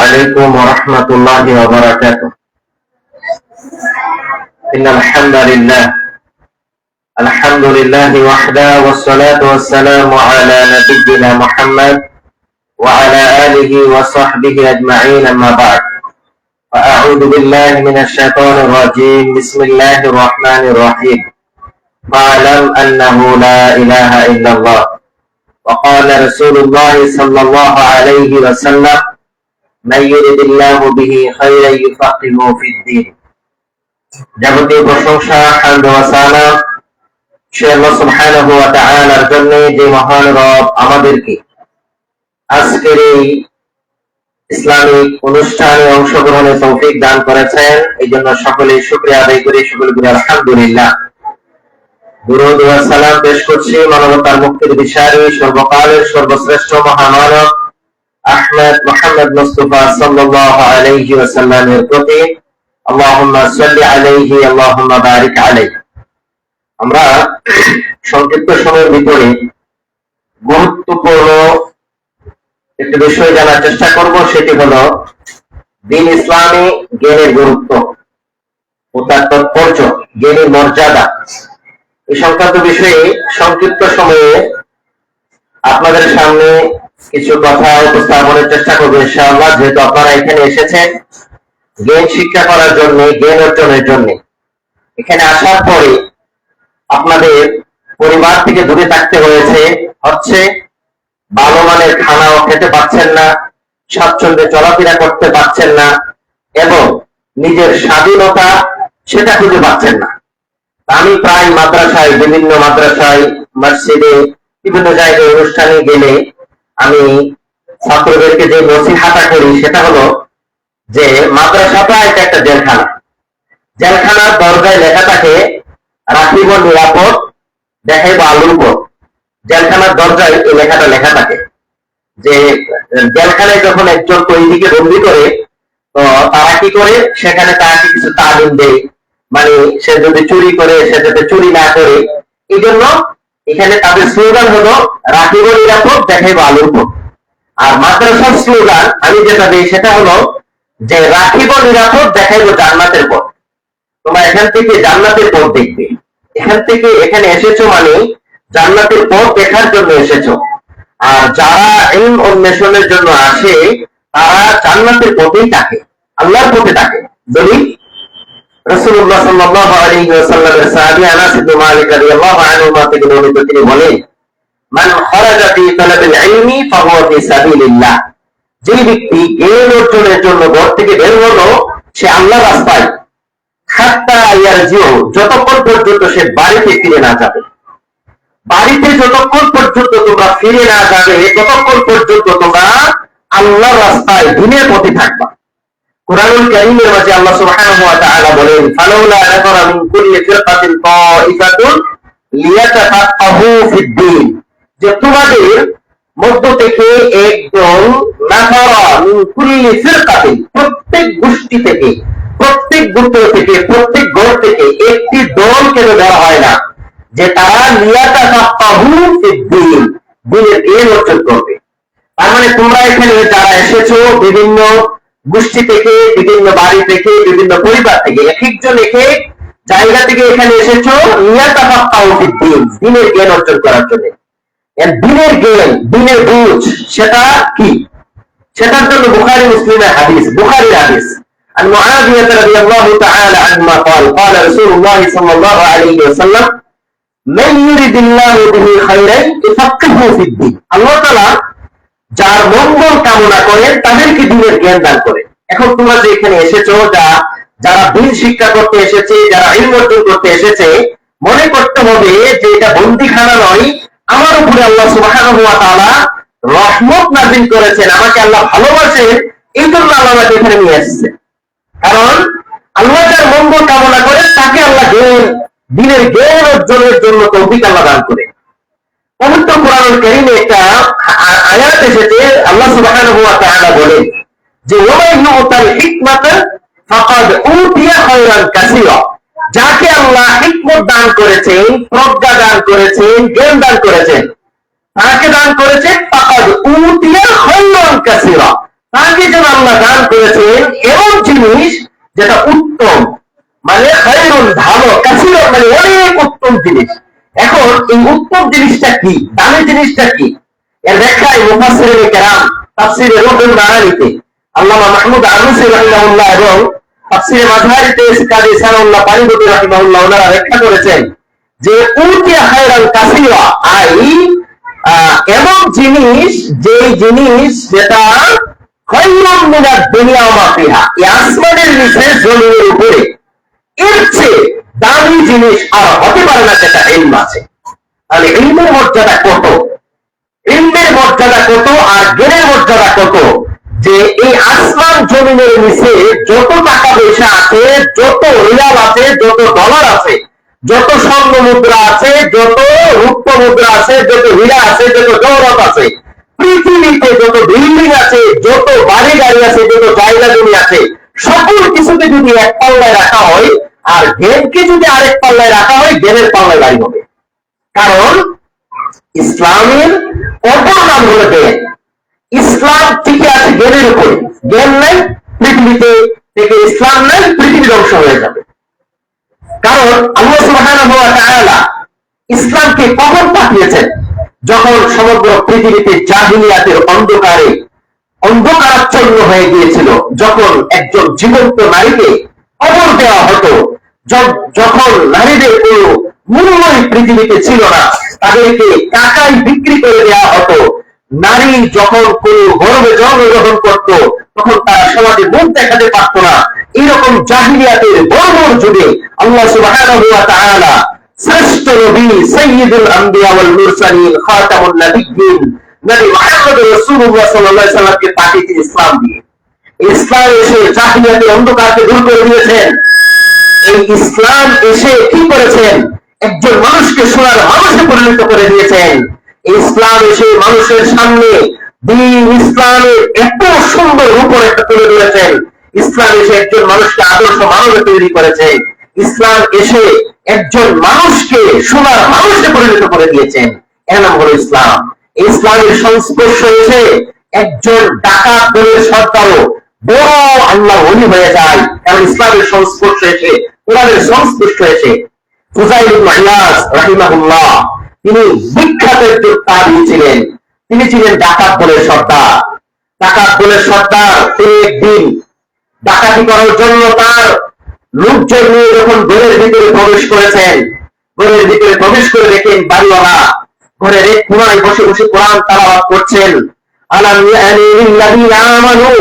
عليكم ورحمة الله وبركاته. إن الحمد لله وحده والصلاة والسلام على نبينا محمد وعلى آله وصحبه أجمعين أما بعد. فأعوذ بالله من الشيطان الرجيم. بسم الله الرحمن الرحيم. فاعلم أنه لا إله إلا الله وقال رسول الله صلى الله عليه وسلم من يرد الله به خيرا يفقهه في الدين. যাবতীয় প্রশংসা হামদ ওয়া সালাম সে আল্লাহ সুবহানাহু ওয়া তাআলার জন্য, যে মহান রব আমাদেরকে আজকের এই ইসলামিক অনুষ্ঠানে অংশগ্রহণের তৌফিক দান করেছেন। এই জন্য সকলে শুকরিয়া আদায় করি, সকলে বলি আলহামদুলিল্লাহ। দুরূদ ওয়া সালাম পেশ করছি মানবতার মুক্তির দিশারি, সর্বকালের সর্বশ্রেষ্ঠ মহামানব আহমদ মুহাম্মদ মুস্তাফা সাল্লাল্লাহু আলাইহি ওয়াসাল্লামের প্রতি। আল্লাহুম্মা সাল্লি আলাইহি আল্লাহুম্মা বারিক আলাইহি। আমরা সংক্ষিপ্ত সময়ের ভিতরে গুরুত্বপূর্ণ একটি বিষয় জানার চেষ্টা করব, সেটি হলো দ্বীন ইসলামী জ্ঞানের গুরুত্ব ও তার তাৎপর্য, জ্ঞানের মর্যাদা। এই সংক্রান্ত বিষয়ে সংক্ষিপ্ত সময়ে আপনাদের সামনে কিছু কথা উপস্থাপনের চেষ্টা করবো ইনশাআল্লাহ। যেহেতু আপনারা এখানে এসেছেন জ্ঞান শিক্ষা করার জন্য, জ্ঞান অর্জনের জন্য, এখানে আসার পরে আপনাদের পরিবার থেকে দূরে থাকতে হয়েছে, ভালো মানের খানাও খেতে পাচ্ছেন না, স্বাচ্ছন্দ্যে চলাফেরা করতে পারছেন না, এবং নিজের স্বাধীনতা সেটা খুঁজে পাচ্ছেন না। আমি প্রায় মাদ্রাসায়, বিভিন্ন মাদ্রাসায়, মসজিদে, বিভিন্ন জায়গায় অনুষ্ঠানে গেলে আমি ছাত্রদেরকে যে নসিহাতটা করি সেটা হলো যে মাদ্রাসাটা এটা একটা জেলখানা। জেলখানার দরজায় লেখা থাকে রাখিব নিরাপদ, দেখাইব আলোর পথ। জেলখানার দরজায় এই লেখাটা লেখা থাকে যে জেলখানায় যখন একজন কয়েদিকে বন্দি করে, তো তারা কি করে, সেখানে তাকে কিছু তালিম দেয়, মানে সে যদি চুরি করে সে যাতে চুরি না করে। এই জন্য এখানে তাদের স্লোগান হলো রাখিব নিরাপদ, দেখাইব আলোর পথ। আর মাদ্রাসার স্লোগান আমি যেটা দিই সেটা হলো যে রাখিব নিরাপদ, দেখাইব জান্নাতের পথ। তোমরা এখান থেকে জান্নাতের পথ দেখবে। এখান থেকে এখানে এসেছো মানে জান্নাতের পথ দেখার জন্য এসেছো। আর যারা ইলম অন্বেষণের জন্য আসে তারা জান্নাতের পথেই থাকে, আল্লাহর পথে থাকে। দলিল রাসূলুল্লাহ সাল্লাল্লাহু আলাইহি ওয়াসাল্লামের সাহাবী আনাস ইবনে মালিক রাদিয়াল্লাহু আনহু থেকে বর্ণিত, তিনি বলেন মান খারাজা ফি তালাবিল ইলমি ফাহুয়া ফি সাবিলিল্লাহ। যে ব্যক্তি জ্ঞান অর্জনের জন্য ঘর থেকে বের হলো সে আল্লাহর রাস্তায়, হাত্তা ইয়ারজিউ, যতক্ষণ পর্যন্ত সে বাড়িতে ফিরে না যাবে। বাড়িতে যতক্ষণ পর্যন্ত তোমরা ফিরে না যাবে ততক্ষণ পর্যন্ত তোমরা আল্লাহর রাস্তায় দ্বীনের পথে থাকবা। কুরআনুল কারীমের মাঝে আল্লাহ সুবহানাহু ওয়া তাআলা বলেন ফালাউলা নাফারা মিন কুল্লি ফিরকাতিন তাইফাতুন লিয়াতাফাক্কাহু ফিদ-দীন, যে তোমাদের মধ্য থেকে একজন নাফারা মিন কুল্লি ফিরকাতিন, প্রত্যেক গোষ্ঠী থেকে, প্রত্যেক গোত্র থেকে, প্রত্যেক ঘর থেকে একটি দল কেন দেওয়া হয় না যে তারা লিয়াতাফাক্কাহু ফিদ-দীন, দ্বীনের জ্ঞান অর্জন করবে। তার মানে তোমরা এখানে যারা এসেছো বিভিন্ন গোষ্ঠী থেকে, বিভিন্ন বাড়ি থেকে, বিভিন্ন পরিবার থেকে, এক একজন এক এক জায়গা থেকে এখানে এসেছো লিয়াতাফাক্কাহু ফিদ-দীন, দ্বীনের জ্ঞান অর্জন করার জন্য। দ্বীনের জ্ঞান, দ্বীনের বুঝ সেটা কি, সেটার জন্য বুখারী মুসলিমের হাদিস, বুখারীর হাদিস عن معاوية رضي الله تعالى عنهما قال قال رسول الله صلى الله عليه وسلم من يريد الله به خيرا يفقهه في الدين। আল্লাহ তাআলা যার মঙ্গল কামনা করেন তাদেরকে দ্বীনের জ্ঞান দান করেন। এখন তোমরা যে এখানে এসেছো, যারা দ্বীন শিক্ষা করতে এসেছে, যারা ইলম অর্জন করতে এসেছে, মনে করতে হবে যে এটা বন্দিখানা নয়, আমার উপরে আল্লাহ সুবহানাহু ওয়া তাআলা রহমত নাযিল করেছেন, আমাকে আল্লাহ ভালোবাসেন, এই জন্য আল্লাহ আমাকে এখানে নিয়ে এসেছে। কারণ আল্লাহ যার মঙ্গল কামনা করে তাকে আল্লাহ দ্বীনের জ্ঞান অর্জনের জন্য তৌফিক আল্লাহ দান করে। পবিত্র কোরআনুল কারীমে একটা আয়াত এসেছে, আল্লাহ সুবহানাহু ওয়া তাআলা বলেন যে ওয়া ইউতাল হিকমাতা ফাকাদ উতিয়া খায়রান কাসীরা, যাকে আল্লাহ হিকমত দান করেছেন, প্রজ্ঞা দান করেছেন, জ্ঞান দান করেছেন, তাকে দান করেছে ফাকাদ উতিয়া খায়রান কাসীরা, তাকে যেন আল্লাহ দান করেছেন এমন জিনিস যেটা উত্তম, মানে খায়রুন ভালো, কাসীরুন মানে অনেক উত্তম জিনিস। এখন এই উত্তম জিনিসটা কি, দামি জিনিসটা কি, এর ব্যাখ্যায় মুফাসসিরিনে কেরাম তাফসীরে রুহুল মাআনিতে আল্লামা মাহমুদ আলুসী রাহিমাহুল্লাহ এবং তাফসীরে মাযহারিতে কাজী সানাউল্লাহ পানিপতি রাহিমাহুল্লাহ ওনারা ব্যাখ্যা করেছেন যে উতিয়া খায়রান কাসীরা, এমন জিনিস, যে জিনিস যেটা খায়রুন মিনাদ দুনিয়া ওয়া মা ফিহা, এই আসমানের নিচে জমিনের উপরে এর চেয়ে দামি জিনিস আর হতে পারে না, যেটা ইলম আছে। তাহলে ইলমের মর্যাদা কত, ইলমের মর্যাদা কত আর জ্ঞানের মর্যাদা কত, যে এই আসমান জমিনের নিচে যত টাকা পয়সা আছে, যত রিয়াল আছে, যত ডলার আছে, যত স্বর্ণ মুদ্রা আছে, যত রূপ্য মুদ্রা আছে, যত হীরা আছে, যত জওহরাত আছে, পৃথিবীতে যত বিল্ডিং আছে, যত বাড়ি গাড়ি আছে, যত জায়গা জমি আছে, সকল কিছুকে যদি এক পাল্লায় রাখা হয় আর জ্ঞানকে যদি আরেক পাল্লায় রাখা হয়, জ্ঞানের পাল্লায় বাড়ি হবে। কারণ ইসলামের অপর নাম হলো জ্ঞান। ইসলাম টিকে আছে জ্ঞানের উপরে, জ্ঞান নাই পৃথিবীতে থেকে ইসলাম নাই, পৃথিবী ধ্বংস হয়ে যাবে। কারণ আল্লাহ সুবহানাহু ওয়া তাআলা ইসলামকে কখন পাঠিয়েছেন, যখন সমগ্র পৃথিবীতে জাহিলিয়াতের অন্ধকারে অন্ধকারাচ্ছন্ন হয়ে গিয়েছিল, যখন একজন জীবন্ত নারীকে কবর দেওয়া হতো, যখন নারীদের কোনো মূল্যই পৃথিবীতে ছিল না, তাদেরকে টাকায় বিক্রি করে দেওয়া হতো। নারী যখন কোনো গর্ভে জন্মগ্রহণ করত, তখন তারা সমাজে মুখ দেখাতে পারত না। এরকম জাহিলিয়াতের বর্বর যুগে আল্লাহ সুবহানাহু ওয়া তাআলা শ্রেষ্ঠ নবী সাইয়্যিদুল আম্বিয়া ওয়াল মুরসালিন খাতামুন নাবিয়্যিন নবী মুহাম্মদ রাসূলুল্লাহ সাল্লাল্লাহু আলাইহি সাল্লামকে পাঠিয়েছেন ইসলাম দিয়ে। ইসলাম এসে জাহিলিয়াতের অন্ধকারকে দূর করে দিয়েছেন। এই ইসলাম এসে কি করেছেন, একজন মানুষকে সোনার মানুষে পরিণত করে দিয়েছেন। ইসলাম এসে মানুষের সামনে দ্বীন ইসলামের এত সুন্দর রূপরেখা তুলে ধরেছেন। ইসলাম এসে একজন মানুষকে আদর্শ মানবে তৈরি করেছেন। ইসলাম এসে একজন মানুষকে সোনার মানুষে পরিণত করে দিয়েছেন। এর নাম হলো ইসলাম। ইসলামের সংস্পর্শ এসে একজন ডাকাত দলের সর্দারও বড় আল্লাহ ওলি হয়ে যায়, কারণ ইসলামের সংস্পর্শ এসে, কোরআনের সংস্পর্শ এসে। ফুযাইল ইবনে ইয়াস রাহিমাহুল্লাহ তিনি বিখ্যাত একজন তাবী ছিলেন। তিনি ছিলেন ডাকাত দলের সর্দার। ডাকাত দলের সর্দার তিনি একদিন ডাকাতি করার জন্য তার লোকজন নিয়ে যখন ঘরের ভিতরে প্রবেশ করেছেন, ঘরের ভিতরে প্রবেশ করে দেখেন বাড়িওয়ালা ঘরের এক কোনায় বসে বসে কোরআন তেলাওয়াত করছেন। আলাম ইয়ানি লিল্লাযীনা আমানু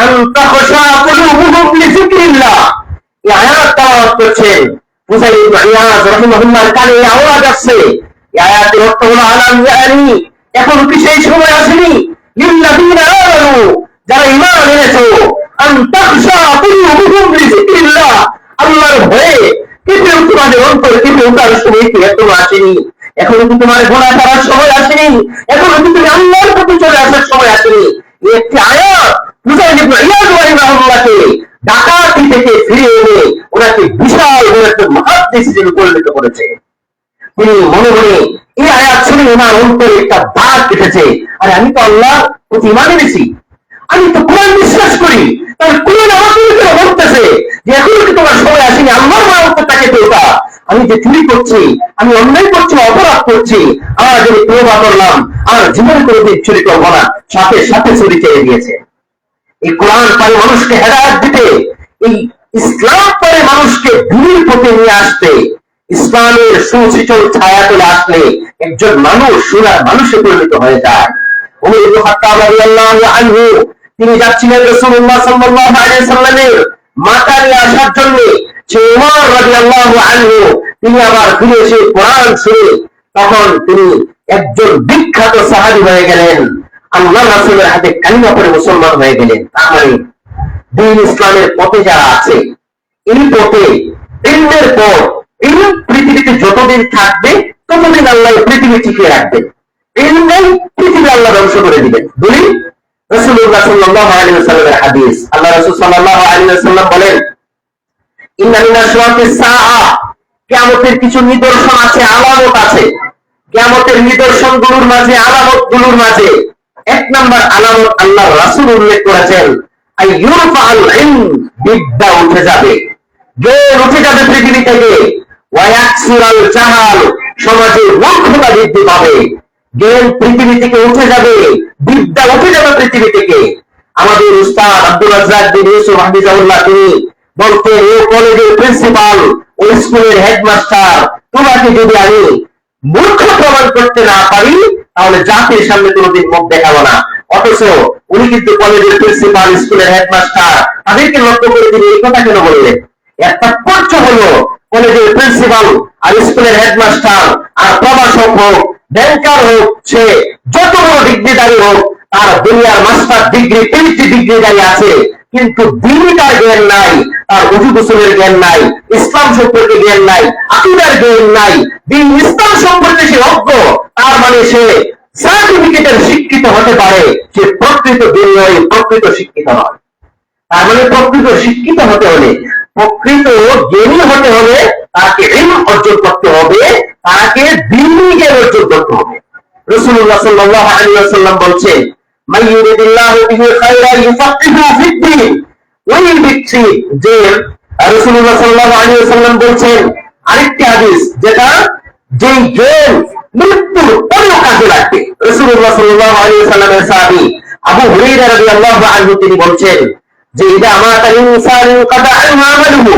আন তাখশা কুলুবুহুম লিযিকরিল্লাহ, এই আয়াত তেলাওয়াত করছেন। ফুযাইল ইবনে ইয়াস রাহিমাহুল্লাহর কানে আওয়াজ আসছে। এই আয়াতের অর্থ হলো আলাম ইয়ানি, এখন কি সেই সময় আসেনি, লিল্লাযীনা আমানু, যারা ঈমান এনেছো, আন তাখশা কুলুবুহুম লিযিকরিল্লাহ, আল্লাহর ভয়ে কেঁপে তোমাদের অন্তর কেঁপে ওঠার সময় কি এখনো আসেনি? এখনো কি তোমার গুনাহ করার সময় আসেনি? এখনো কি তুমি আল্লাহর প্রতি চলে আসার সময় আসেনি? এই একটি আয়াত ফুযাইল ইবনে ইয়াস রাহিমাহুল্লাহকে ডাকাতি থেকে ফিরে এনে ওনাকে বিশাল বড় একটা মুহাদ্দিস হিসেবে পরিণত করেছে। তিনি মনে মনে এই আয়াত শুনে ওনার অন্তরে একটা দাগ কেটেছে, আরে আমি তো আল্লাহর প্রতি ঈমান এনেছি, আমি তো কোরআন বিশ্বাস করি, তাহলে কোরআন আমাকে বলতেছে যে এখনো কি তোমার সময় আসেনি আল্লাহর মাহবুবটাকে পেওটা। আমি যে চুরি করছি, আমি অন্যায় করছি, অপরাধ করছি, আমার যদি তওবা করলাম আর জীবনে কোনোদিন চুরি করবো না, সাথে সাথে চুরি ছেড়ে দিয়েছে। এই কোরআন পারে মানুষকে হেদায়েত দিতে, এই ইসলাম পারে মানুষকে দিনের পথে নিয়ে আসতে, ইসলামের সুশীতল ছায়া তুলে আসলে একজন মানুষ সোনার মানুষে পরিণত হয়ে যায়। ওমর ইবনে খাত্তাব রাদিয়াল্লাহু আনহু তিনি যাচ্ছিলেন রাসূলুল্লাহ সাল্লাল্লাহু আলাইহি সাল্লামের মাথা নিয়ে আসার জন্য। সে ওমর রাদিয়াল্লাহু আনহু তিনি আবার ফিরে এসে কোরআন শুনে তখন তিনি একজন বিখ্যাত সাহাবী হয়ে গেলেন, আল্লাহ রাসূলের হাতে কালিমা পড়ে মুসলমান হয়ে গেলেন। তার মানে দ্বীন ইসলামের পথে যারা আছে, এই পথে ইলমের পর ইলম পৃথিবীতে যতদিন থাকবে ততদিন আল্লাহ পৃথিবী টিকিয়ে রাখবেন। ইলম নেই, পৃথিবী আল্লাহ ধ্বংস করে দিবেন। বলি রাসূলুল্লাহ সাল্লাল্লাহু আলাইহি ওয়াসাল্লামের হাদিস, আল্লাহ রাসূল সাল্লাল্লাহু আলাইহি ওয়াসাল্লাম বলেন, ইন্না মিন আশরাতিস সাআ, কিয়ামতের কিছু নিদর্শন আছে, আলামত আছে। কিয়ামতের নিদর্শনগুলোর মাঝে, আলামতগুলোর মাঝে এক নাম্বার আলামত আল্লাহ রাসূল উল্লেখ করেছেন, আইয়ুরফাল ইলম, বিদ্যা উঠে যাবে, জ্ঞান উঠে যাবে পৃথিবী থেকে। ওয়ায়াকসুরাল জাহাল, সমাজে মূর্খতা বৃদ্ধি পাবে। জ্ঞান পৃথিবী থেকে উঠে যাবে, বিদ্যা উঠে যাবে পৃথিবী থেকে। আমাদের উস্তাদ আব্দুল রাজ্জাক বিন ইউসুফ হাফিজাহুল্লাহ তিনি বলতেন, ও কলেজের প্রিন্সিপাল, ও স্কুলের হেডমাস্টার, তোমাকে যদি আমি মূর্খ প্রমাণ করতে না পারি তাহলে জাতির সামনে কোনোদিন মুখ দেখাবো না। অথচ উনি কিন্তু কলেজের প্রিন্সিপাল, স্কুলের হেডমাস্টার, তাদেরকে লক্ষ্য করে তিনি এই কথা কেন বললেন? এর তাৎপর্য হলো কলেজের প্রিন্সিপাল আর স্কুলের হেডমাস্টার আর প্রভাষক হোক, ব্যাংকার হোক, সে যত বড় ডিগ্রিধারী হোক, তার দুনিয়ার মাস্টার ডিগ্রি, পিএইচডি ডিগ্রিধারী আছে, কিন্তু দিনটার জ্ঞান নাই, তার ওযু গোসলের জ্ঞান নাই, ইসলাম সম্পর্কে জ্ঞান নাই, আকীদার জ্ঞান নাই, দিন ইসলাম সম্পর্কে সে অজ্ঞ, তার মানে সে সার্টিফিকেটের শিক্ষিত হতে পারে, সে প্রকৃত দুনিয়ায় প্রকৃত শিক্ষিত নয়। তার মানে প্রকৃত শিক্ষিত হতে হলে, প্রকৃত জ্ঞানী হতে হলে তাকে ইলম অর্জন করতে হবে, তাকে দ্বীনি জ্ঞান অর্জন করতে হবে। রাসূলুল্লাহ সাল্লাল্লাহু আলাইহি ওয়াসাল্লাম বলছেন, মান ইউরিদিল্লাহু বিহি খায়রান ইউফাক্কিহু ফিদ-দ্বীন। ওই ব্যক্তি যে, রাসূলুল্লাহ সাল্লাল্লাহু আলাইহি ওয়াসাল্লাম বলছেন আরেকটি হাদিস, যেটা যে জ্ঞান মৃত্যুর পরেও কাজে লাগবে। রাসূলুল্লাহ সাল্লাল্লাহু আলাইহি ওয়াসাল্লামের সাহাবী আবু হুরায়রা রাদিয়াল্লাহু আনহু তিনি বলছেন যে, ইদা মাতা ইনসানু কাদা আমালুহু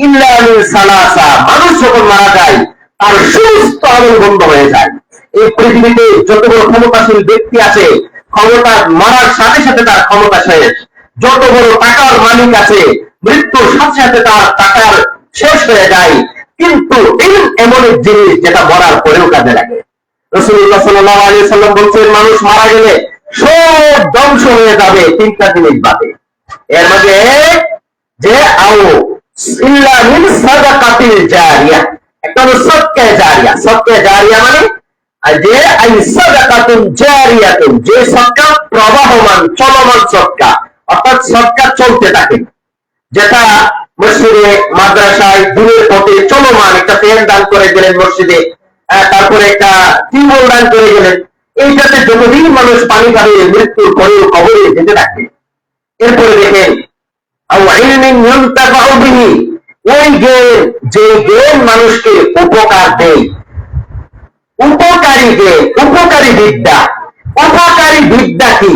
ইল্লা মিন সালাসা, মানুষ যখন মারা যায় তার সমস্ত আমল বন্ধ হয়ে যায়। এই পৃথিবীতে যত বড় ক্ষমতাশীল ব্যক্তি আছে, ক্ষমতা মারার সাথে সাথে তার ক্ষমতা শেষ। যত বড় টাকার মালিক আছে, মৃত্যুর সাথে সাথে তার টাকার শেষ হয়ে যায়। কিন্তু ইলম এমন এক জিনিস যেটা মরার পরেও কাজে লাগে। রাসূলুল্লাহ সাল্লাল্লাহু আলাইহি ওয়াসাল্লাম বলছেন, মানুষ মারা গেলে সব ধ্বংস হয়ে যাবে তিনটা জিনিস বাদে। এর মধ্যে এক, যে আও ইল্লা মিন সাদাকাতিল জারিয়া, একটা হলো সদকা জারিয়া। সদকা জারিয়া মানে যে আই সাদাকাতুন জারিয়াতুন, যে সদকা প্রবাহমান, চলমান সদকা, অর্থাৎ সদকা চলতে থাকে, যেটা মসজিদে, মাদ্রাসায়, দিনের পথে চলমান। একটা ফ্যান দান করে গেলেন মসজিদে, তারপরে একটা টিউবওয়েল দান করে গেলেন, এইটাতে যতদিন মানুষ পানি পাবে মৃত্যুর পরে কবরে যেতে থাকে। এরপরে দেখেন ওই জ্ঞান, যে জ্ঞান মানুষকে উপকার দেয়, উপকারী জ্ঞান, উপকারী বিদ্যা। উপকারী বিদ্যা কি?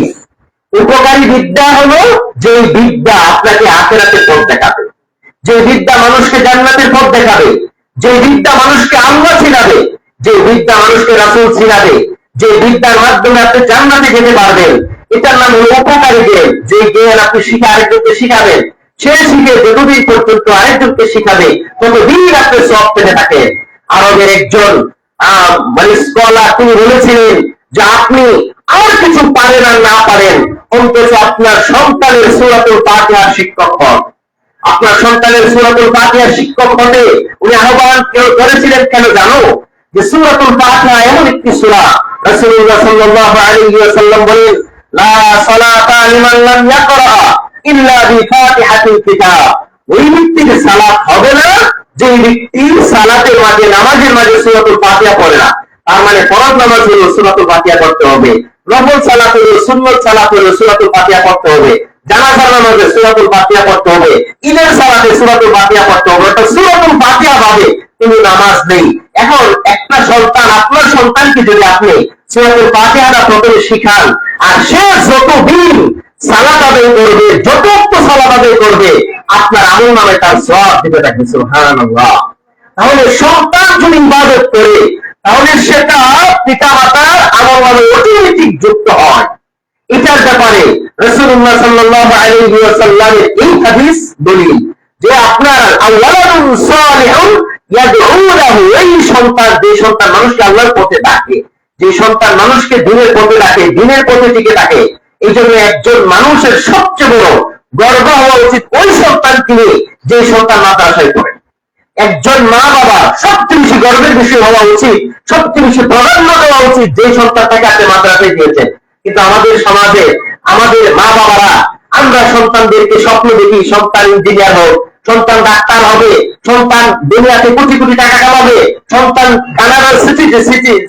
উপকারী বিদ্যা হলো যে বিদ্যা আপনাকে আখিরাতের পথ দেখাবে, যে বিদ্যা মানুষকে জান্নাতের পথ দেখাবে, যে বিদ্যা মানুষকে আল্লাহ চিনাবে, যে বিদ্যা মানুষকে রাসূল চিনাবে, যে বিদ্যার মাধ্যমে আপনি জান্নাতে যেতে পারবেন, এটার নাম হলো উপকারী জ্ঞান। যে জ্ঞান আপনি শিখে আরেকজনকে শিখাবেন, সে শিখে যতদিন পর্যন্ত আরেকজনকে শিখাবে ততদিন আপনি সওয়াব পেতে থাকেন। আরবের একজন মানে স্কলার তিনি বলেছিলেন যে, আপনি আর কিছু পারেন আর না পারেন, অন্তত আপনার সন্তানের সূরাতুল ফাতিহার শিক্ষক হন। আপনার সন্তানের সূরাতুল ফাতিহার শিক্ষক হতে উনি আহ্বান করেছিলেন কেন জানো? যে সূরাতুল ফাতিহা এমন একটি সূরা, রাসূলুল্লাহ সাল্লাল্লাহু আলাইহি ওয়াসাল্লাম বলেন, লা সালাতা লিমান লাম ইয়াকরা ইল্লা বিফাতিহাতিল কিতাব। ওই ব্যক্তির সালাত হবে না যে ব্যক্তি সালাতের মাঝে, নামাজের মাঝে সূরাতুল ফাতিহা পড়ে না। তার মানে ফরজ নামাজ হলো সূরাতুল ফাতিহা পড়তে হবে, নফল সালাত হলো, সুন্নাত সালাত হলো সূরাতুল ফাতিহা পড়তে হবে, জানাজার নামাজে সূরাতুল ফাতিহা পড়তে হবে, ঈদের সালাতে সূরাতুল ফাতিহা পড়তে হবে। এটা সূরাতুল ফাতিহা ভাবে কিন্তু নামাজ নেই। এখন একটা সন্তান, আপনার সন্তানকে যদি আপনি সূরাতুল ফাতিহাটা প্রথমে শিখান, আর সে যতদিন সালাত আদায় করবে, যত সালাত আদায় করবে, আপনার আমলনামে তার সওয়াব দিতে থাকবে। সুবহানাল্লাহ। তাহলে সন্তান যদি ইবাদত করে, তাহলে সেটা পিতামাতার আমলনামে অটোমেটিক যুক্ত হয়। এটার ব্যাপারে রাসূলুল্লাহ সাল্লাল্লাহু আলাইহি ওয়াসাল্লামের এই হাদিস দলিল যে আপনার আওলাদুন সালিহুন ইয়াদউ লাহু, এই সন্তান, যে সন্তান মানুষকে আল্লাহর পথে ডাকে, যে সন্তান মানুষকে দ্বীনের পথে ডাকে, দ্বীনের পথে টিকে থাকে, এই জন্য একজন মানুষের সবচেয়ে বড় গর্ব হওয়া উচিত ওই সন্তানকে নিয়ে যে সন্তান মাদ্রাসায় পড়ে। একজন মা বাবা সবচেয়ে বেশি গর্বের বিষয় হওয়া উচিত, সবচেয়ে বেশি প্রাধান্য দেওয়া উচিত যে সন্তানটাকে আপনি মাদ্রাসায় দিয়েছেন। কিন্তু আমাদের সমাজে আমাদের মা বাবারা, আমরা সন্তানদেরকে স্বপ্ন দেখি, সন্তান ইঞ্জিনিয়ার হোক, সন্তান ডাক্তার হবে, সন্তান দুনিয়াতে কোটি কোটি টাকা কামাবে, সন্তান কানাডার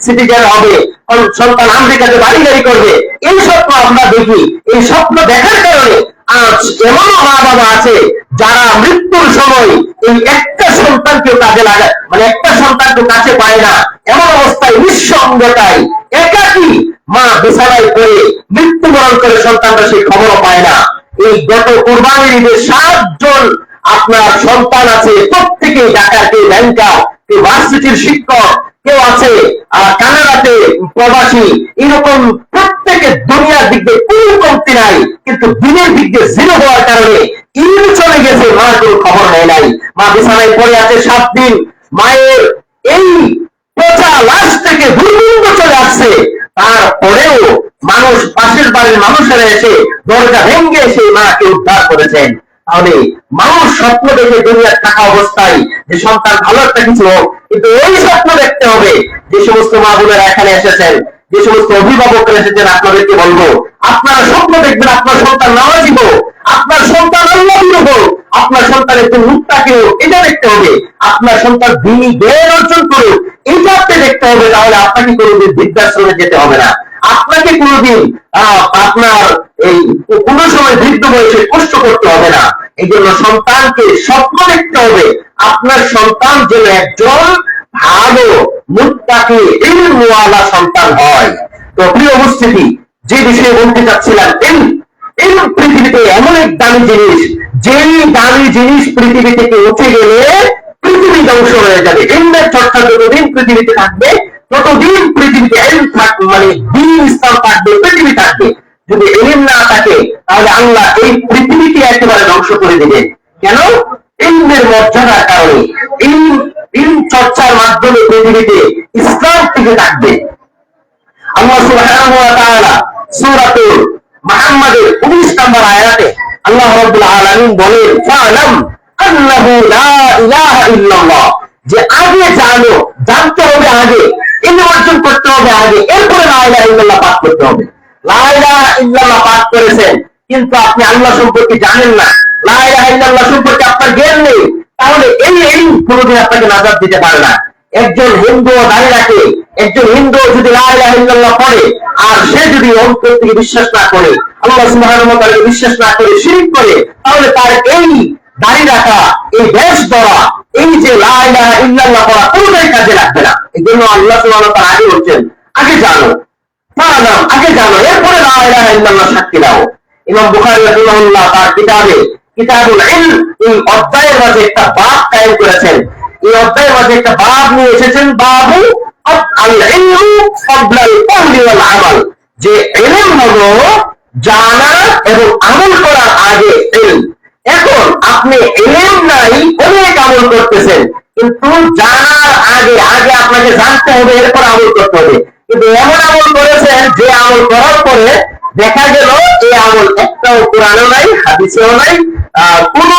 সিটিজেন হবে, সন্তান আমেরিকাতে বাড়ি গাড়ি করবে। এই স্বপ্ন আমরা দেখি। এই স্বপ্ন দেখার কারণে আজ এমন মা বাবা আছে যারা মৃত্যুর সময় এই একটা সন্তানকে কাজে লাগায়, মানে একটা সন্তানকে কাছে পায় না, এমন অবস্থায় নিঃসঙ্গতায় একাকী মা বিছানায় পড়ে মৃত্যুবরণ করে সন্তানরা সেই খবরও পায় না। এই গত কুরবানির ঈদে 7 জন আপনার সন্তান আছে, প্রত্যেকে ঢাকার, কেউ ব্যাংকার, কেউ ভার্সিটির শিক্ষক, কেউ আছে কানাডাতে প্রবাসী, এরকম প্রত্যেকের দুনিয়ার দিক দিয়ে কোনো কমতি নাই, কিন্তু দিনের দিক দিয়ে জিরো হওয়ার কারণে ঈদ চলে গেছে, মার কোনো খবর নেয় নাই। মা বিছানায় পড়ে আছে 7 দিন, মায়ের এই পচা লাশ থেকে দুর্গন্ধ চলে আসছে, তারপরেও মানুষ, পাশের বাড়ির মানুষেরা এসে দরজা ভেঙে সেই মাকে উদ্ধার করেছেন। তাহলে মানুষ স্বপ্ন দেখে দুনিয়ার থাকা অবস্থায় যে সন্তান ভালো একটা কিছু হোক, কিন্তু ওই স্বপ্ন দেখতে হবে। যে সমস্ত মা বোনেরা এখানে এসেছেন, যে সমস্ত অভিভাবকরা এসেছেন, আপনাদেরকে বলবো আপনারা স্বপ্ন দেখবেন আপনার সন্তান নামাজি হোক, আপনার সন্তান আল্লাহী হোক, আপনার সন্তান একটু মুত্তাকি হোক, এটা দেখতে হবে। আপনার সন্তান দ্বীনি জ্ঞান অর্জন করুক, এটা আপনি দেখতে হবে। তাহলে আপনাকে কোনোদিন বৃদ্ধাশ্রমে যেতে হবে না, আপনাকে কোনোদিন আপনার এই কোনো সময় বৃদ্ধ বয়সে কষ্ট করতে হবে না। এই জন্য সন্তানকে স্বপ্ন দেখতে হবে আপনার সন্তান যেন একজন ভালো মুত্তাকি ইলমওয়ালা সন্তান হয়। তো প্রিয় উপস্থিতি, যে বিষয়ে বলতে চাচ্ছিলাম, এই পৃথিবীতে এমন এক দামি জিনিস, যেই দামি জিনিস পৃথিবী থেকে উঠে গেলে পৃথিবী ধ্বংস হয়ে যাবে। ইলমের চর্চা যতদিন পৃথিবীতে থাকবে ততদিন পৃথিবীতে ইলম থাকবে, মানে দ্বীন ইসলাম থাকবে, পৃথিবী থাকবে। যদি ইলম না থাকে তাহলে আল্লাহ এই পৃথিবীকে একেবারে ধ্বংস করে দিবেন। কেন? ইলমের মর্যাদার কারণে। ইলম চর্চার মাধ্যমে পৃথিবীতে ইসলাম টিকে থাকবে। আল্লাহ সুবহানাহু ওয়া তাআলা সূরাতুল মুহাম্মাদের 19 নম্বর আয়াতে আল্লাহ রাব্বুল আলামিন বলেন, ফা'লাম আন্নাহু লা ইলাহা ইল্লাল্লাহ, যে আগে জানো, জানতে হবে আগে, ইলম অর্জন করতে হবে আগে, এরপরে লা ইলাহা ইল্লাল্লাহ পাঠ করতে হবে। লা ইলাহা ইল্লাল্লাহ পাঠ করেছেন, কিন্তু আপনি আল্লাহ সম্পর্কে জানেন না, লা ইলাহা ইল্লাল্লাহ সম্পর্কে আপনার জ্ঞান নেই, তাহলে এই ইলম কোনোদিন আপনাকে নাজাত দিতে পারে না। একজন হিন্দু দাঁড়িয়ে রাখে, একজন হিন্দু যদি লা ইলাহা ইল্লাল্লাহ পড়ে আর সে যদি অন্তর থেকে বিশ্বাস না করে, আল্লাহ সুবহানাহু ওয়া তাআলাকে বিশ্বাস না করে, শিরক করে, তাহলে তার এই দাঁড়িয়ে রাখা, এই বেশ ধরা, এই যে লা ইলাহা ইল্লাল্লাহ পড়া কোনোটাই কাজে লাগবে না। এই জন্য আল্লাহ সুবহানাহু ওয়া তাআলা আগে বলছেন, আগে জানো, ফা'লাম, আগে জানো, এরপরে লা ইলাহা ইল্লাল্লাহ সাক্ষী দাও। ইমাম বুখারী রাহিমাহুল্লাহ তার কিতাবে কিতাবুল ইলম এই অধ্যায়ের মাঝে একটা বাব কায়েম করেছেন। এই অধ্যায়ের মাঝে একটা বাব নিয়ে এসেছেন, বাবু আল ইলমু ক্বাবলা আল কওলি ওয়াল আমাল, যে ইলম হলো জানা এবং আমল করার আগে ইলম। এখন আপনি ইলম নাই, অনেক আমল করতেছেন, কিন্তু জানার আগে আগে আপনাকে জানতে হবে, এরপর আমল করতে হবে। কিন্তু এমন আমল করেছেন যে আমল করার পরে দেখা গেল এই আমল একটাও কোরআনেও নাই, হাদিসেও নাই, কোন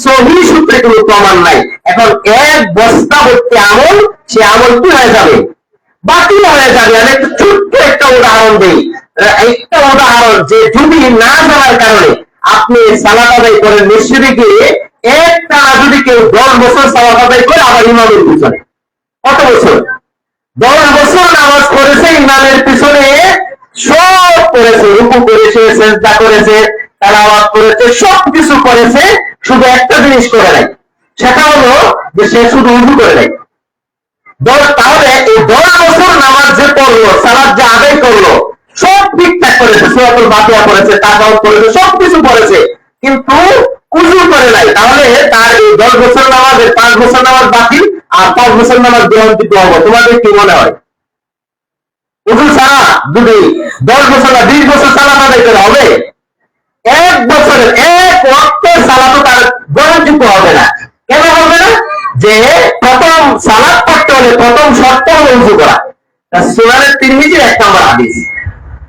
সহিহ সূত্রে কোনো প্রমাণ নাই। এখন এক বস্তা ভর্তি আমল, সে আমল কি হয়ে যাবে? বাতিল হয়ে যাবে। আমি একটা ছোট্ট একটা উদাহরণ দিই, একটা উদাহরণ, যে যদি না জানার কারণে আপনি সালাত আদায় করেন মসজিদে গিয়ে, একটা যদি কেউ 10 বছর সালাত আদায় করে আবার ইমামের পিছনে, কত বছর? 10 বছর নামাজ পড়েছে, ইমামের পিছনে সব করেছে, রুকু করেছে, সিজদা করেছে, তেলাওয়াত করেছে, সবকিছু করেছে, শুধু একটা জিনিস করে নাই, সেটা হলো যে সে শুধু উযু করে নাই। তাহলে এই 10 বছর নামাজ যে পড়লো, সালাত যে আদায় করলো, সব ঠিকঠাক করেছে, সূরাতুল ফাতিহা পড়েছে, তাসাউদ করেছে, সবকিছু করেছে, কিন্তু উযু করে নাই। তাহলে তার এই 10 বছর নামাজের 5 বছর নামাজ বাতিল, আর 5 বছর নামাজ গ্রহণযোগ্য হবে। তোমাদের কি মনে হয়? উযু ছাড়া যদি 10 বছর না 20 বছর সালাত আদায় করা হবে, এক বছরের এক ওয়াক্তের সালাতও তার গ্রহণযোগ্য হবে না। কেন হবে না? যে প্রথম সালাত পড়তে হলে প্রথম শর্ত হলো উযু করা। সুনানে তিরমিজির 1 নম্বর হাদিস,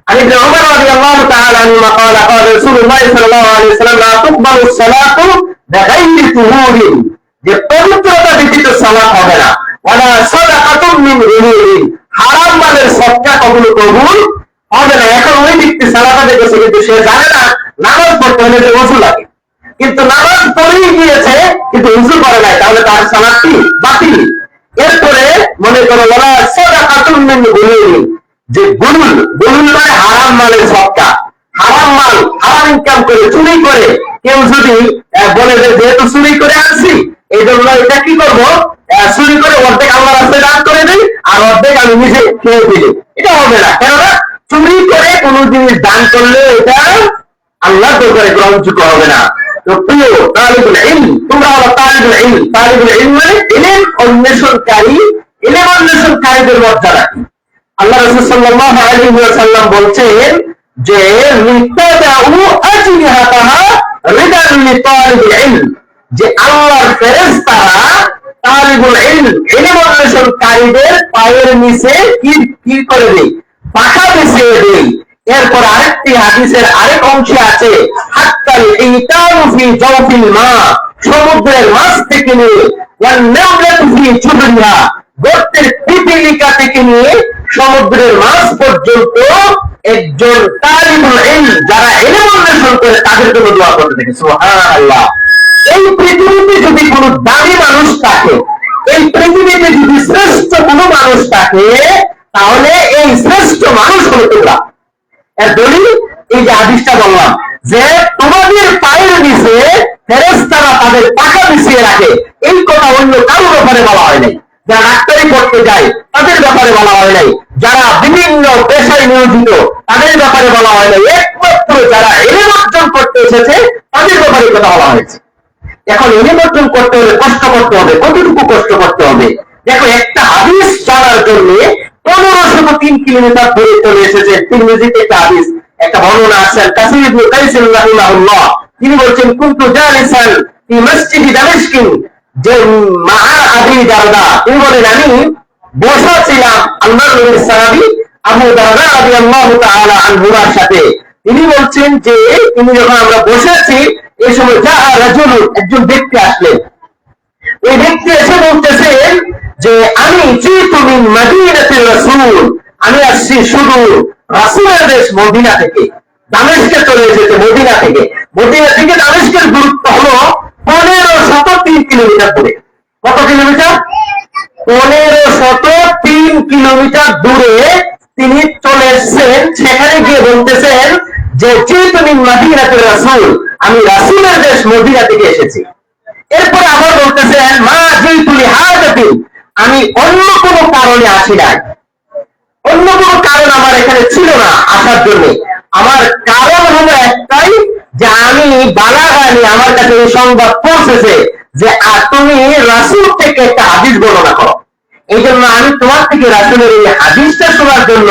আনি ইবনে উমর রাদিয়াল্লাহু তাআলা আনহুমা ক্বালা ক্বালা রাসূলুল্লাহ সাল্লাল্লাহু আলাইহি ওয়াসাল্লাম লা তুকবালু সালাতু বিগাইরি তুহুরিন, যে পবিত্রতা ব্যতীত সালাত হবে না। ওয়ালা সাদাকাতুম মিন গুরুরিন, হারাম মালের সদকা কখনো কবুল হবে না। এখন ওই ব্যক্তি সালাত আদায় করছে, কিন্তু সে জানে না নামাজ পড়তে হলে যে ওযু লাগে, কিন্তু নামাজ পড়েই গিয়েছে কিন্তু উযু করে নাই, তাহলে তার সালাতটি বাতিল। এরপরে মনে করো ওয়ালা সাদাকাতুম মিন গুরুরিন, যে গুলুল মানে হারাম মালের সদকা, হারাম মাল, হারাম ইনকাম করে, চুরি করে কেউ যদি বলে যে যেহেতু চুরি করে আনছি এই জন্য এটা কি করবো, চুরি করে অর্ধেক আল্লাহ রাস্তায় দান করে দিই আর অর্ধেক আমি নিজে খেয়ে দিই, এটা হবে না। কেননা চুরি করে কোন জিনিস দান করলে এটা আল্লাহ দরবারে গ্রহণযোগ্য হবে না। তো প্রিয় তালিবুল ইলম, তোমরা হলো তালিবুল ইলম। তালিবুল ইলম মানে ইলম অন্বেষণকারী, ইলম অন্বেষণকারীদের মর্যাদা কি? আল্লাহ রাসূল সাল্লাল্লাহু আলাইহি ওয়াসাল্লাম বলছেন যে লিতাদাউ আজনিহাতাহা রিদান লিতালিবিল ইলম, যে আল্লাহর ফেরেশতারা তালিবুল ইলম, ইলম অন্বেষণকারীদের পায়ের নিচে কি করে দেয়, পাখা বিছিয়ে দেয়। এরপর আরেকটি হাদিসের আরেক অংশে আছে হাত্তাল ইতারু ফি জাওফিল মা, সমুদ্রের মাছ থেকে নিয়ে ওয়ান নামলাতু ফি জুবরিহা, গর্তের পিপিলিকা থেকে নিয়ে সমুদ্রের মাছ পর্যন্ত একজন তালিবুল ইলম, যারা ইলম অন্বেষণ করে তাদের জন্য দোয়া করতে থাকে। সুবহানাল্লাহ। এই পৃথিবীতে যদি কোনো দামি মানুষ থাকে, এই পৃথিবীতে যদি শ্রেষ্ঠ কোনো মানুষ থাকে, তাহলে এই শ্রেষ্ঠ মানুষ হলো তোমরা। এর দলিল এই যে হাদিসটা বললাম যে তোমাদের পায়ের নিচে ফেরেশতারা তাদের পাখা বিছিয়ে রাখে, এই কথা অন্য কারোর ব্যাপারে বলা হয় নাই। যারা ডাক্তারি করতে যায় তাদের ব্যাপারে বলা হয় নাই, যারা বিভিন্ন পেশায় নিয়োজিত তাদের ব্যাপারে বলা হয় নাই, একমাত্র যারা ইলম অর্জন করতে এসেছে তাদের ব্যাপারে কথা বলা হয়েছে। এখন ইলম অর্জন করতে হলে কষ্ট করতে হবে। কতটুকু কষ্ট করতে হবে? দেখো, একটা হাদিস জানার জন্য 1503 কিলোমিটার দূরে চলে এসেছে। তিরমিজিতে একটা হাদিস, একটা বর্ণনা আছে কাসির ইবনে কাইস রাহিমাহুল্লাহ, তিনি বলছেন কুনতু জালিসান ফি মসজিদ দামেস্ক, যে মা আবি দারদা, তিনি বলেন আমি বসা ছিলাম আল্লাহর নবীর সাহাবী আবু দারদা রাদিয়াল্লাহু তাআলা আনহুর সাথে। তিনি বলছেন যে তিনি যখন আমরা বসেছি এই সময় যা রাজুল, একজন ব্যক্তি আসলেন। ওই ব্যক্তি এসে বলতেছেন যে আমি জিতু মিন মদিনাতির রাসূল, আমি আসছি শুধু রাসূলের দেশ মদিনা থেকে। দামেস্কে চলে এসেছে মদিনা থেকে। মদিনা থেকে দামেস্কের দূরত্ব হলো 1503 কিলোমিটার দূরে। কত কিলোমিটার? 1503 কিলোমিটার দূরে তিনি চলে এসেছেন। সেখানে গিয়ে বলতেছেন যে জিতু মিন মদিনাতির রাসূল, আমি রাসূলের দেশ মদিনা থেকে এসেছি। এরপর আবার বলতেছেন মা জিতু লিহাজাতি, আমি অন্য কোনো কারণে আসি নাই, অন্য কোনো কারণ আমার এখানে ছিল না আসার জন্য। আমার কারণ হলো একটাই যে আমি বালাগানি, আমার কাছে এই সংবাদ পৌঁছেছে যে তুমি রাসূল থেকে একটা হাদিস বর্ণনা করো। এই জন্য আমি তোমার থেকে রাসূলের এই হাদিসটা শোনার জন্য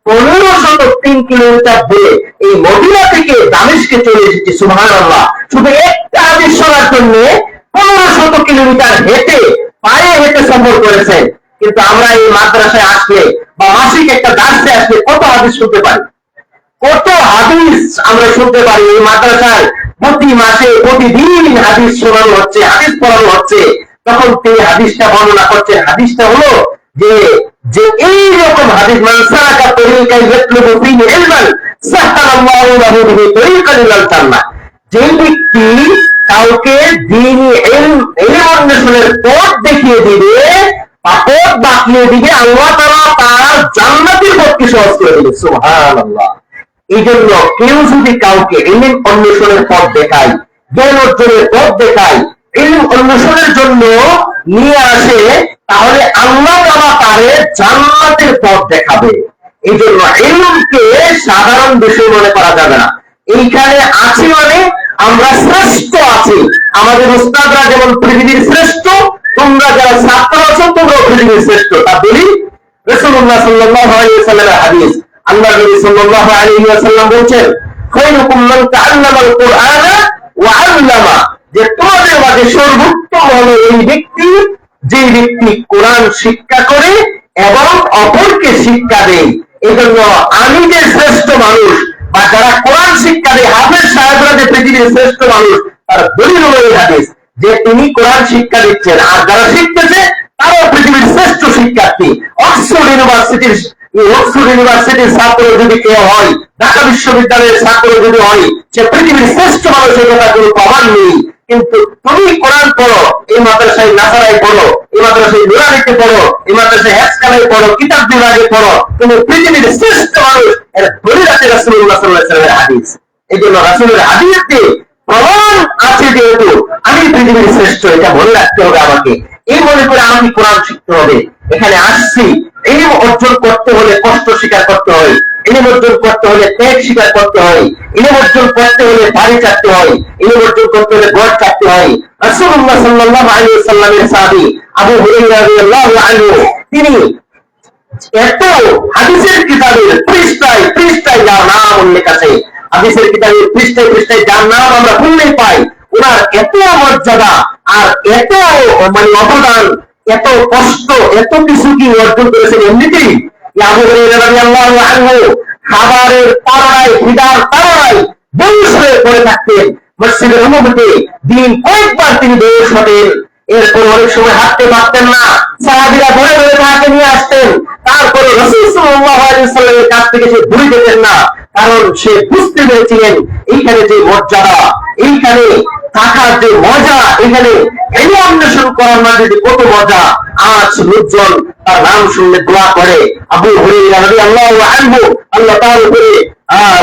1503 কিলোমিটার দূরে এই মদিনা থেকে দামেস্কে চলে এসেছি। সুবহানাল্লাহ। শুধু একটা হাদিস শোনার জন্য 1500 কিলোমিটার হেঁটে, পায়ে হেঁটে সফর করেছেন। কিন্তু আমরা এই মাদ্রাসায় আসলে বা মাসিক একটা দার্সে আসলে কত হাদিস শুনতে পারি, কত হাদিস আমরা শুনতে পারি। এই মাদ্রাসায় প্রতি মাসে প্রতিদিন হাদিস শোনানো হচ্ছে, হাদিস পড়ানো হচ্ছে। তখন তিনি হাদিসটা বর্ণনা করছেন। হাদিসটা হলো যে যে এইরকম হাদিস, মান সালাকা তরিকান ইয়াতলুবু ফীহি ইলমান সাহালাল্লাহু লাহু বিহি তরিকান ইলাল জান্নাহ, যে ব্যক্তি কাউকে দ্বীনি ইলম অন্বেষণের পথ দেখিয়ে দিবে, পথ বাতলিয়ে দিবে, আল্লাহ তাআলা তার জান্নাতের পথকে সহজ করে দিবে। সুবহানাল্লাহ। এই জন্য কেউ যদি কাউকে ইলম অন্বেষণের পথ দেখায়, জ্ঞান অর্জনের পথ দেখায়, ইলম অন্বেষণের জন্য নিয়ে আসে, তাহলে আল্লাহ তাআলা তারে জান্নাতের পথ দেখাবে। এই জন্য ইলমকে সাধারণ বিষয় মনে করা যাবে না। এইখানে আছি মানে আমরা শ্রেষ্ঠ আছি। আমাদের উস্তাদরা যেমন পৃথিবীর শ্রেষ্ঠ, তোমরা যারা ছাত্র আছো তোমরাও পৃথিবীর শ্রেষ্ঠ। তা বলি রাসূলুল্লাহ সাল্লাল্লাহু আলাইহি ওয়াসাল্লামের হাদিস। আল্লাহ নবী সাল্লাল্লাহু আলাইহি ওয়াসাল্লাম বলেন খায়রুকুম মান তাআল্লামাল কুরআনা ওয়া আল্লামা, যে তোমাদের মাঝে সর্বোত্তম হলো এই ব্যক্তি যে ব্যক্তি কোরআন শিক্ষা করে এবং অপরকে শিক্ষা দেয়। এজন্য আমি যে শ্রেষ্ঠ মানুষ বা যারা কোরআন শিক্ষা দেয়, হাফেজ সাহেবরা যে পৃথিবীর শ্রেষ্ঠ মানুষ, তার দলিল হলো এই হাদিস যে তিনি কোরআন শিক্ষা দিচ্ছেন, আর যারা শিখতেছে তারাও পৃথিবীর শ্রেষ্ঠ শিক্ষার্থী। অক্সফোর্ড ইউনিভার্সিটির ছাত্র যদি কেউ হয়, ঢাকা বিশ্ববিদ্যালয়ের ছাত্র যদি হয়, সে পৃথিবীর শ্রেষ্ঠ মানুষ, এই কথা কোনো প্রমাণ নেই। কিন্তু তুমি কোরআন পড়ো, এই মাদ্রাসায় নাসারায় পড়ো, এই মাদ্রাসায় নুরানিতে পড়ো, এই মাদ্রাসায় হেফজখানায় পড়ো, কিতাব বিভাগে পড়ো, তুমি পৃথিবীর শ্রেষ্ঠ মানুষ। এর দলিল আছে রাসূলুল্লাহ সাল্লাল্লাহু আলাইহি ওয়াসাল্লামের হাদিস। এই জন্য রাসূলের হাদিসে প্রমাণ আছে, যেহেতু আমি পৃথিবীর শ্রেষ্ঠ, এটা মনে রাখতে হবে আমাকে। এই মনে করে আমাকে কোরআন শিখতে হবে। এখানে আসছি, ইলম অর্জন করতে হলে কষ্ট স্বীকার করতে হয়, ইলম অর্জন করতে হলে ত্যাগ স্বীকার করতে হয়, ইলম অর্জন করতে হলে বাড়ি চাটতে হয়, ইলম অর্জন করতে হলে গড় চাটতে হয়। রাসূলুল্লাহ সাল্লাল্লাহু আলাইহি ওয়াসাল্লামের সাহাবী আবু হুরায়রা রাদিয়াল্লাহু আনহু, তিনি এত হাদিসের কিতাবের পৃষ্ঠায় পৃষ্ঠায় যার নাম উল্লেখ আছে, হাদিসের কিতাবের পৃষ্ঠায় পৃষ্ঠায় যার নাম আমরা ভুললেই পাই, ওনার এত মর্যাদা আর এত অবদান, এত কষ্ট, এত কিছু কি অর্জন করেছেন এমনিতেই। আবু হুরায়রা রাদিয়াল্লাহু আনহু খাবারের তাড়নায়, খিদার তাড়নায় বেহুশ হয়ে পড়ে থাকতেন মসজিদের অনুমতি। দিন কয়েকবার তিনি বেহুশ হতেন, এরপর অনেক সময় হাঁটতে পারতেন না, সাহাবীরা ধরে ধরে তাকে নিয়ে আসতেন। তারপরে রাসূল সাল্লাল্লাহু আলাইহি ওয়াসাল্লামের কাছ থেকে সে ঘুরে যেতেন না, কারণ সে বুঝতে পেরেছিলেন এইখানে যে মর্যাদা, এইখানে থাকার যে মজা, এখানে এই অন্বেষণ করার মাঝে যে কত মজা। আজ লোকজন তার নাম শুনলে দোয়া করে, আবু হুরায়রা রাদিয়াল্লাহু আনহু আল্লাহ তাআলার উপরে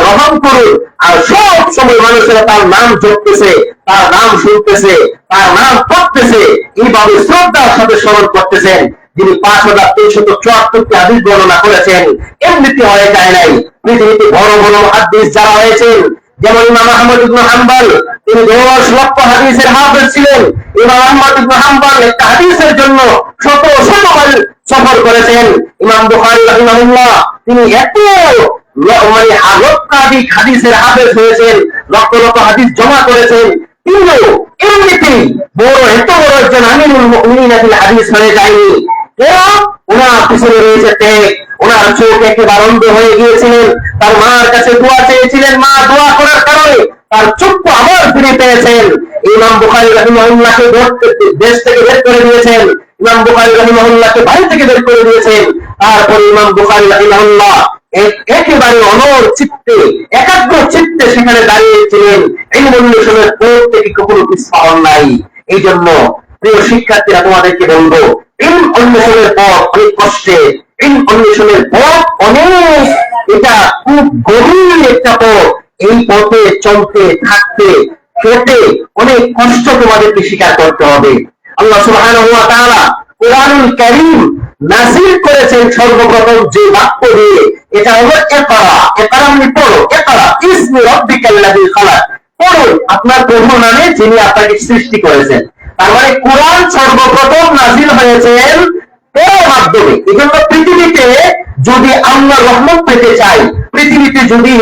রহম করুন। আর সব সময় মানুষেরা তার নাম জপতেছে, তার নাম শুনতেছে, তার নাম পড়তেছে, এইভাবে শ্রদ্ধার সাথে স্মরণ করতেছেন। যিনি 5374টি হাদিস বর্ণনা করেছেন, এমনিতে হয়ে যায় নাই। পৃথিবীতে বড় বড় হাদিস যারা হয়েছেন, যেমন ইমাম আহমদ ইবনে হাম্বল, তিনি 10 লক্ষ হাদিসের হাফেজ ছিলেন। ইমাম আহমদ ইবনে হাম্বল একটা হাদিসের জন্য শত শত মাইল সফর করেছেন। ইমাম বুখারী রাহিমাহুল্লাহ, তিনি এত লক্ষাধিক হাদিসের হাফেজ হয়েছেন, লক্ষ লক্ষ হাদিস জমা করেছেন। কিন্তু এমনিতেই বড় এত বড় একজন আমিরুল মুমিনিন হাদিস হয়ে যায়নি। ওনার পিছনে রয়েছে ত্যাগ। ওনার চোখ একেবারে অন্ধ হয়ে গিয়েছিলেন, তার মার কাছে দোয়া চেয়েছিলেন, মা দোয়া করার কারণে তার চক্ষু আবার ফিরে পেয়েছেন। ইমাম বুখারী রাহিমাহুল্লাহকে দেশ থেকে বের করে দিয়েছেন, ইমাম বুখারী রাহিমাহুল্লাহকে বাড়ি থেকে বের করে দিয়েছেন। তারপর ইমাম বুখারী রাহিমাহুল্লাহ একেবারে অনড় চিত্তে, একাগ্র চিত্তে সেখানে দাঁড়িয়েছিলেন। ইলম অন্বেষণের পথ থেকে কখনো পিছপা হন নাই। এই জন্য প্রিয় শিক্ষার্থীরা, তোমাদেরকে বলবো, ইলম অন্বেষণের পথ অনেক কষ্টে, ইলম অন্বেষণের পথ অনেক, এটা খুব গভীর একটা পথ। এই পথে চলতে থাকতে খেতে অনেক কষ্ট তোমাদেরকে স্বীকার করতে হবে। আল্লাহ সুবহানাহু ওয়া তাআলা কোরআনুল কারীম নাযিল করেছেন সর্বপ্রথম যে বাক্য দিয়ে, এটা হলো ইকরা। ইকরা মানে পড়ো, ইকরা ইসমি রাব্বিকাল্লাযী খালাক, পড়ুন আপনার প্রভুর নামে যিনি আপনাকে সৃষ্টি করেছেন। তার মানে কোরআন সর্বপ্রথম নাযিল হয়েছেন পড়ার মাধ্যমে। এজন্য পৃথিবীতে যদি আমরা রহমত পেতে চাই, পৃথিবীতে যদি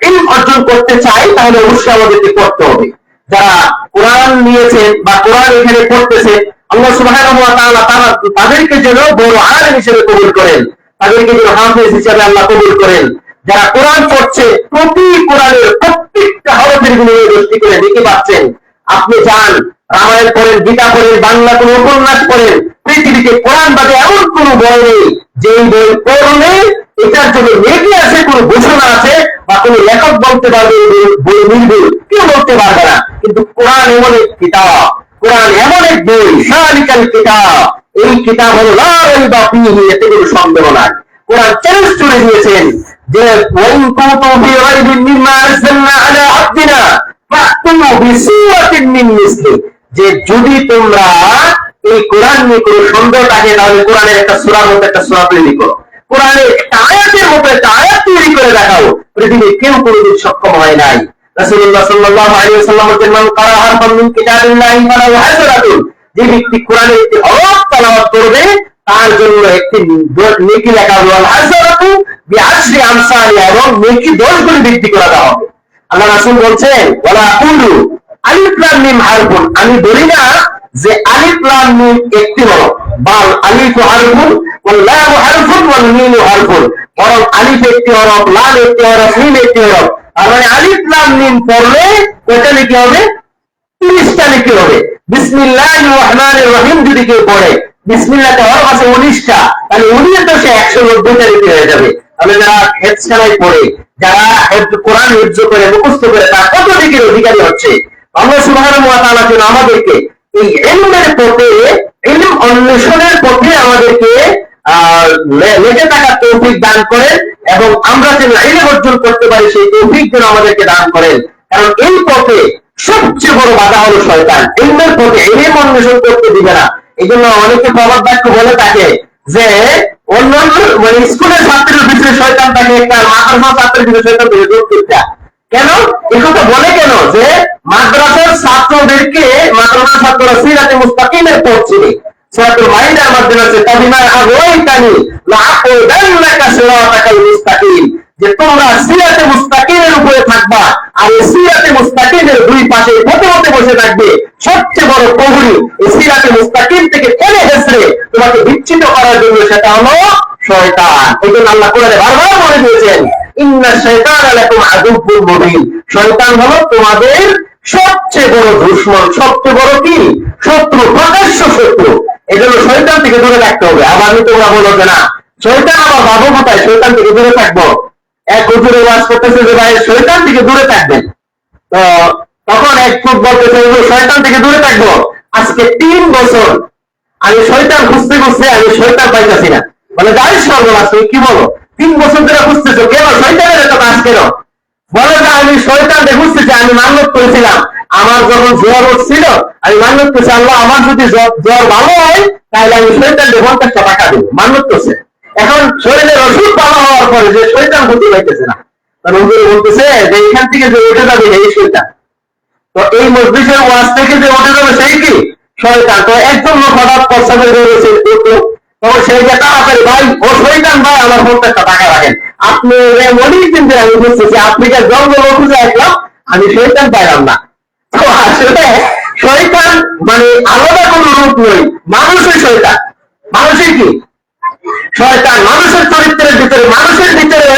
ইলম অর্জন করতে চাই, তাহলে অবশ্যই আমাদেরকে পড়তে হবে। যারা কোরআন নিয়েছেন বা কোরআন এখানে পড়তেছে, আল্লাহ সুবহানাহু ওয়া তাআলা তাদেরকে যেন বড় আলেম হিসেবে কবুল করেন, তাদেরকে যেন হাফেজ হিসেবে আল্লাহ কবুল করেন। যারা কোরআন পড়ছে, প্রতি কোরআনের প্রত্যেকটা হরফের বিনিময়ে 10টি করে নেকি পাচ্ছেন। আপনি যান, রামায়ণ পড়েন, গীতা পড়েন, বাংলা কোন উপন্যাস পড়েন, পৃথিবীতে কোরআন বাদে এমন কোন বই নেই যে বই পড়লে এটার জন্য নেকি আছে, কোন ঘোষণা আছে বা কোন লেখক বলতে পারবে বই নির্ভুল, কেউ বলতে পারবে না। কিন্তু কোরআন এমন এক কিতাব, কোরআন এমন এক বই, শালিকাল কিতাব, এই কিতাব হলো লা রাইবা ফীহি, এতে কোনো সন্দেহ নাই। কোরআন চ্যালেঞ্জ করে দিয়েছেন যে ওয়াইন কুনতু ফী রাইবিন মিম্মা আরসালনা আলা আবদিনা ফাতু বিসূরাতিন মিন মিসলি, যে যদি তোমরা এই কোরআন নিয়ে কোনো সন্দেহ থাকে, তাহলে কোরআনের একটা সূরার মতো একটা সূরা তৈরি করো, কোরআনের একটা আয়াতের মতো একটা আয়াত তৈরি করে দেখাও। পৃথিবীর কেউ কোনোদিন সক্ষম হয় নাই। রাসূলুল্লাহ সাল্লাল্লাহু আলাইহি ওয়াসাল্লাম বলেন, মান ক্বারা হারফান মিন কিতাবিল্লাহি ফালাহু হাসানাতুন, যে ব্যক্তি কোরআনের একটি হরফ তেলাওয়াত করবে তার জন্য একটি নেকি লেখা হবে, আল হাসানাতু বিআশরি আমসালিহা, এবং নেকি 10 গুণ বৃদ্ধি করা হবে। আল্লাহ রাসূল বলছেন, ওয়ালা আকুলু আলিফ লাম মিম হারফুন, আমি বলি না যে আলিফ লাম মিম একটি হরফ, বাল আলিফ হারফুন ওয়াল লাম হারফুন ওয়াল মিম হারফুন, বরং আলিফ একটি হরফ, লাম একটি হরফ, মিম একটি হরফ। আর মানে আলিফ লাম মিম পড়লে কয়টা লিখতে হবে? 30টা লিখতে হবে। বিসমিল্লাহির রহমানির রহিম যদি কেউ পড়ে, বিসমিল্লাহতে হরফ আছে 19টা, তাহলে 19 তো সে 190টা লিখতে হয়ে যাবে। তাহলে যারা হেফজ খানায় পড়ে, যারা কোরআন হিফজ করে, মুখস্থ করে, তারা কত দিকের অধিকারী হচ্ছে। আল্লাহ সুবহানাহু ওয়া তাআলা যেন আমাদেরকে এই ইলমের পথে, ইলম অন্বেষণের পথে আমাদেরকে লেগে থাকার তৌফিক দান করেন এবং আমরা যেন ইলম অর্জন করতে পারি সেই তৌফিক যেন আমাদেরকে দান করেন। কারণ এই পথে সবচেয়ে বড় বাধা হলো শয়তান। ইলমের পথে ইলম অন্বেষণ করতে দিবে না। এই জন্য অনেকে প্রবাদ বাক্য বলে থাকে যে অন্যান্য মানে স্কুলের ছাত্রের ভিতরে শয়তান থাকে একটা, মাদ্রাসার ছাত্রের ভিতরে শয়তান থাকে যৌক্তিকটা। কেন এই কথা বলে? কেন যে মাদ্রাসার ছাত্রদেরকে মাদ্রাসার ছাত্ররা সিরাতে মুস্তাকিমের পড়ছে, সূরাতুল মাইদার মাধ্যমে আছে তাবিমা আগওয়াইতানি লাআকুদান্নাকা সিরাতাকাল মুস্তাকিম, যে তোমরা সিরাতে মুস্তাকিমের উপরে থাকবা আর এই সিরাতে মুস্তাকিমের দুই পাশে পথে পথে বসে থাকবে। সবচেয়ে বড় প্রহরী এই সিরাতে মুস্তাকিম থেকে টেনে হেসড়ে তোমাকে বিচ্ছিন্ন করার জন্য সেটা হলো শয়তান। এই জন্য আল্লাহ কোরআনে বারবার বলে দিয়েছেন ইন্না শাইতানা লাকুম আদুউম মুবিন, শয়তান হলো তোমাদের সবচেয়ে বড় দুশমন, সবচেয়ে বড় কি শত্রু, প্রকাশ্য শত্রু। এই জন্য শয়তান থেকে দূরে থাকতে হবে। আবার তোমরা বলো যে না শয়তান আমার বাবু কোথায়, শয়তান থেকে দূরে থাকবো। এক হুজুর ওয়াজ করতেছে যে ভাই শয়তান থেকে দূরে থাকবেন, তো তখন এক লোক বলতেছে শয়তান থেকে দূরে থাকবো। আজকে 3 বছর আমি শয়তান খুঁজতে খুঁজতে আমি শয়তান পাইতেছি না। বলে যাই সর্বনাশ, তুমি কি বলো 3 বছর ধরে খুঁজতেছো, কেন শয়তানের এত কাজ কেন? বলে যে আমি শয়তানকে খুঁজতেছি, আমি মান্যত করেছিলাম আমার যখন জ্বর উঠছিল আমি মান্যত করছি আল্লাহ আমার যদি জ্বর ভালো হয় তাহলে আমি শয়তানকে 50 টাকা দেবো, মান্যত করছে। এখন শরীরের ওষুধ ভালো হওয়ার পরে যে শয়তান খুঁজে পাইতেছে না, তার হুজুর বলতেছে যে এখান থেকে যে উঠে যাবে এই শয়তান। তো এই মজলিসের ওয়াজ থেকে যে উঠে যাবে সেই কি শয়তান। তো একজন লোক হঠাৎ প্রস্তাবে রয়েছে, তখন সেই যে তাড়াতাড়ি ভাই ও শয়তান ভাই আমার 50 টাকা রাখেন। আপনি অনেকদিন ধরে আমি বুঝতেছি আপনি যে জঙ্গল খুঁজে আসলাম, আমি শয়তান পাইলাম না। তো আসলে শয়তান মানে আলাদা কোন রূপ নয়, মানুষের শয়তান। মানুষের কি শয়তান, মানুষের চরিত্রের ভিতরে, মানুষের ভিতরে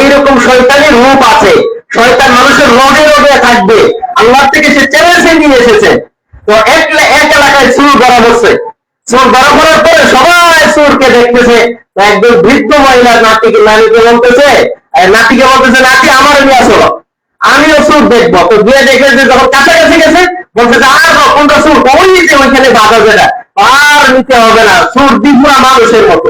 এইরকম শয়তানের রূপ আছে। শয়তান মানুষের রোগে রোগে থাকবে, আল্লাহ থেকে সে চ্যালেঞ্জ নিয়ে এসেছে। তো এক এলাকায় চুর ধরা পড়ছে, চোর ধরা পড়ার পরে সবাই চোরকে দেখতেছে। একজন বৃদ্ধ মহিলা নাতিকে বলতেছে, নাতি আমার নিয়ে আসো, আমিও চোর দেখবো। তো গিয়ে দেখেছে যখন কাছাকাছি গেছে বলতেছে আর কোনটা চোর, ওই যে ওইখানে বাধা যেটা আর নিতে হবে না, চোর দিপুরা মানুষের মতো।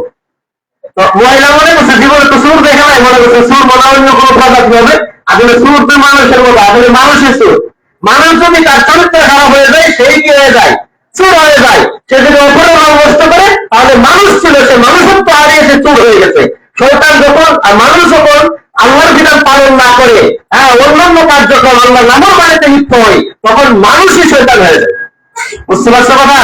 তো মহিলা মনে করছে জীবনে তো চোর দেখে নাই, মনে করছে চোর মনে অন্য কোনো প্রজাতি হবে, আসলে চোর তো মানুষের মতো, আসলে মানুষের চোর। মানুষ যদি তার চরিত্র খারাপ হয়ে যায় সেই কি হয়ে যায়, চোর হয়ে যায়। সে যদি অপরের নষ্ট করে তাহলে মানুষ ছিল, সে মানুষত্ব হারিয়ে সে চোর হয়ে গেছে। শয়তান যখন মানুষ যখন আল্লাহর বিধান পালন না করে অন্যান্য কার্যক্রম আল্লাহ নামের বাড়িতে লিপ্ত হয়, তখন মানুষই শয়তান হয়ে যায়। বুঝতে পারছো কথা?